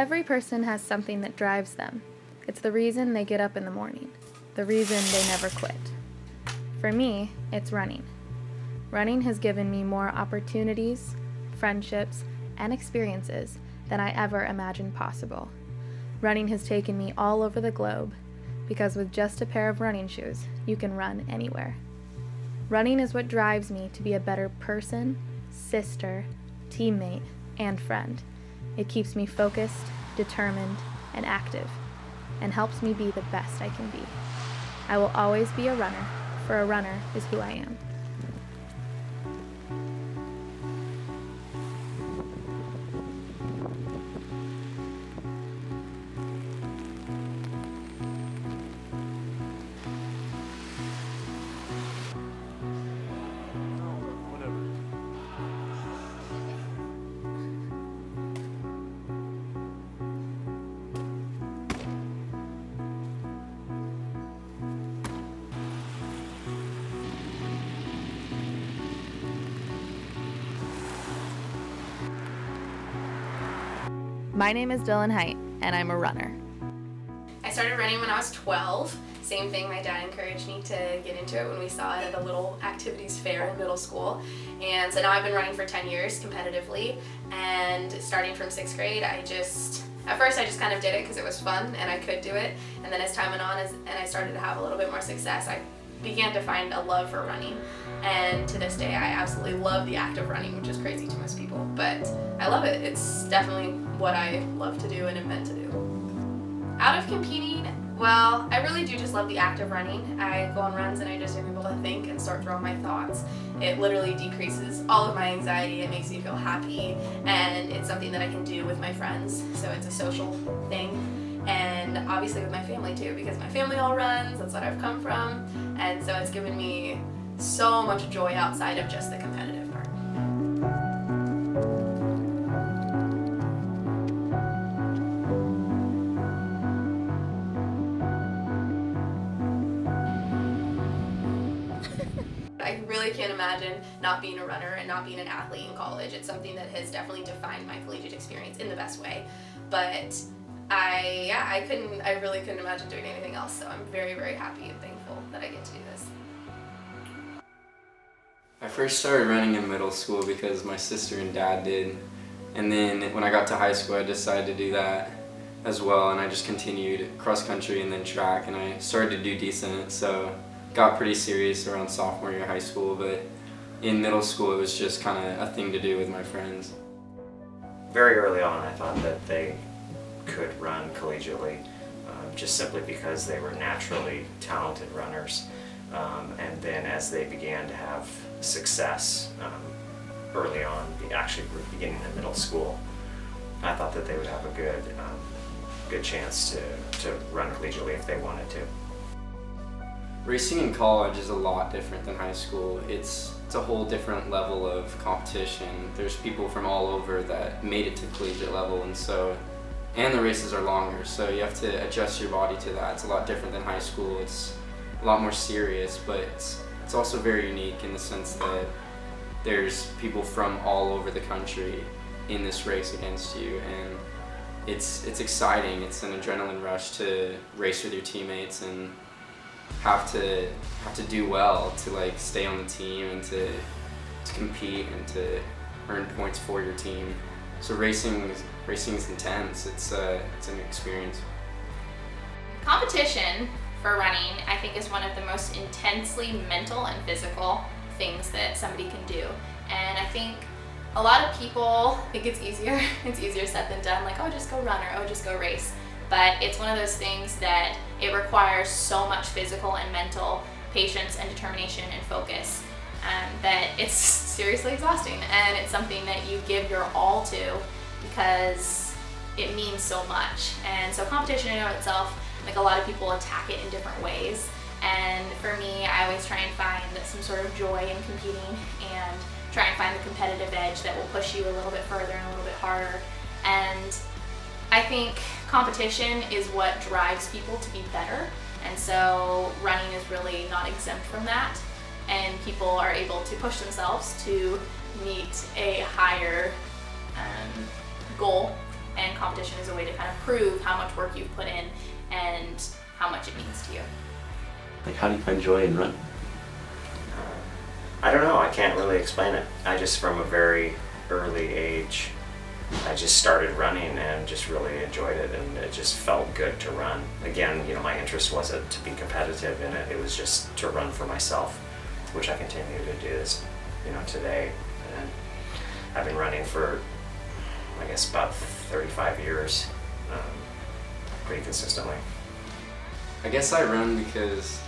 Every person has something that drives them. It's the reason they get up in the morning, the reason they never quit. For me, it's running. Running has given me more opportunities, friendships, and experiences than I ever imagined possible. Running has taken me all over the globe, because with just a pair of running shoes, you can run anywhere. Running is what drives me to be a better person, sister, teammate, and friend. It keeps me focused, determined, and active, and helps me be the best I can be. I will always be a runner, for a runner is who I am. My name is Hite, and I'm a runner. I started running when I was 12. Same thing, my dad encouraged me to get into it when we saw it at a little activities fair in middle school. And so now I've been running for 10 years competitively, and starting from 6th grade, at first I just kind of did it because it was fun and I could do it. And then as time went on and I started to have a little bit more success, I began to find a love for running. And to this day, I absolutely love the act of running, which is crazy to most people, but I love it. It's definitely what I love to do and am meant to do. Out of competing, well, I really do just love the act of running. I go on runs and I just am able to think and sort through all my thoughts. It literally decreases all of my anxiety. It makes me feel happy, and it's something that I can do with my friends, so it's a social thing. And obviously with my family too, because my family all runs, that's what I've come from, and so it's given me so much joy outside of just the competitive part. I really can't imagine not being a runner and not being an athlete in college. It's something that has definitely defined my collegiate experience in the best way. But I really couldn't imagine doing anything else, so I'm very, very happy and thankful that I get to do this. I first started running in middle school because my sister and dad did, and then when I got to high school I decided to do that as well, and I just continued cross country and then track, and I started to do decent, so got pretty serious around sophomore year of high school, but in middle school it was just kind of a thing to do with my friends. Very early on I thought that they could run collegiately, just simply because they were naturally talented runners. And then as they began to have success early on, actually beginning in middle school, I thought that they would have a good chance to run collegiately if they wanted to. Racing in college is a lot different than high school. It's a whole different level of competition. There's people from all over that made it to collegiate level, and the races are longer, so you have to adjust your body to that. It's a lot different than high school. It's a lot more serious, but it's also very unique in the sense that there's people from all over the country in this race against you, and it's exciting. It's an adrenaline rush to race with your teammates and have to do well to like stay on the team and to compete and to earn points for your team. So racing is intense. It's an experience. Competition for running, I think, is one of the most intensely mental and physical things that somebody can do. And I think a lot of people think it's easier said than done, like, oh, just go run, or oh, just go race. But it's one of those things that it requires so much physical and mental patience and determination and focus that it's seriously exhausting, and it's something that you give your all to because it means so much. And so competition in and of itself, like, a lot of people attack it in different ways, and for me, I always try and find some sort of joy in competing and try and find the competitive edge that will push you a little bit further and a little bit harder. And I think competition is what drives people to be better, and so running is really not exempt from that, and people are able to push themselves to meet a higher goal and competition is a way to kind of prove how much work you've put in and how much it means to you. Like, how do you find joy in running? I don't know, I can't really explain it. I just, from a very early age, I just started running and just really enjoyed it, and it just felt good to run. Again, you know, my interest wasn't to be competitive in it, it was just to run for myself, which I continue to do this, you know, today. And I've been running for, I guess, about 35 years, pretty consistently. I guess I run because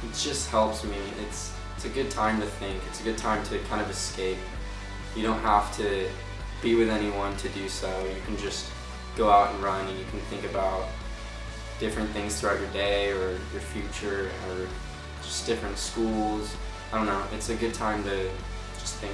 it just helps me. It's a good time to think. It's a good time to kind of escape. You don't have to be with anyone to do so. You can just go out and run, and you can think about different things throughout your day or your future or just different schools. I don't know. It's a good time to just think.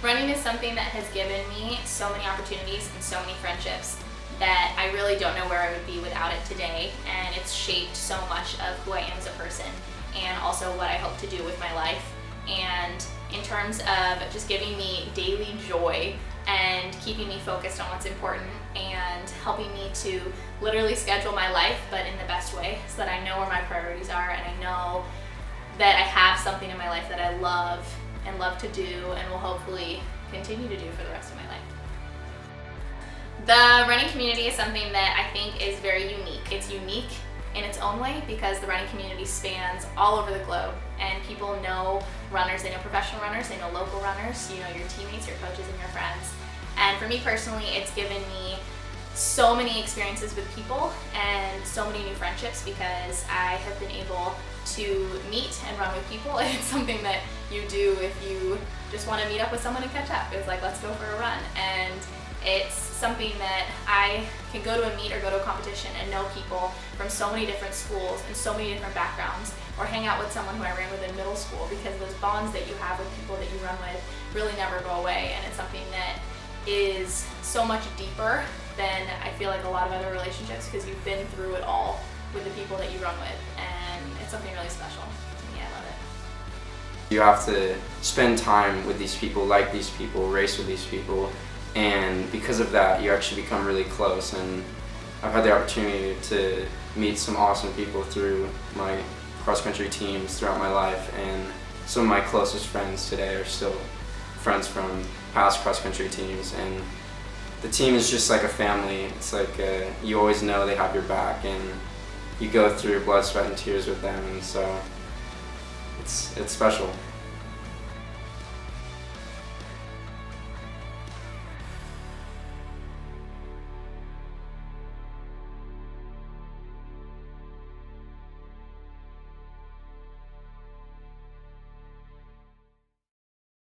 Running is something that has given me so many opportunities and so many friendships that I really don't know where I would be without it today, and it's shaped so much of who I am as a person and also what I hope to do with my life. And in terms of just giving me daily joy and keeping me focused on what's important and helping me to literally schedule my life, but in the best way, so that I know where my priorities are and I know that I have something in my life that I love and love to do and will hopefully continue to do for the rest of my life. The running community is something that I think is very unique. It's unique in its own way because the running community spans all over the globe, and people know runners. They know professional runners, they know local runners, you know your teammates, your coaches, and your friends. And for me personally, it's given me so many experiences with people and so many new friendships because I have been able to meet and run with people. And it's something that you do if you just want to meet up with someone and catch up. It's like, let's go for a run. And it's something that I can go to a meet or go to a competition and know people from so many different schools and so many different backgrounds, or hang out with someone who I ran with in middle school, because those bonds that you have with people that you run with really never go away. And it's something that is so much deeper than I feel like a lot of other relationships, because you've been through it all with the people that you run with, and it's something really special to me. I love it. You have to spend time with these people, like these people, race with these people, and because of that you actually become really close. And I've had the opportunity to meet some awesome people through my cross-country teams throughout my life, and some of my closest friends today are still friends from past cross-country teams, and the team is just like a family. It's like you always know they have your back, and you go through blood, sweat, and tears with them, and so it's special.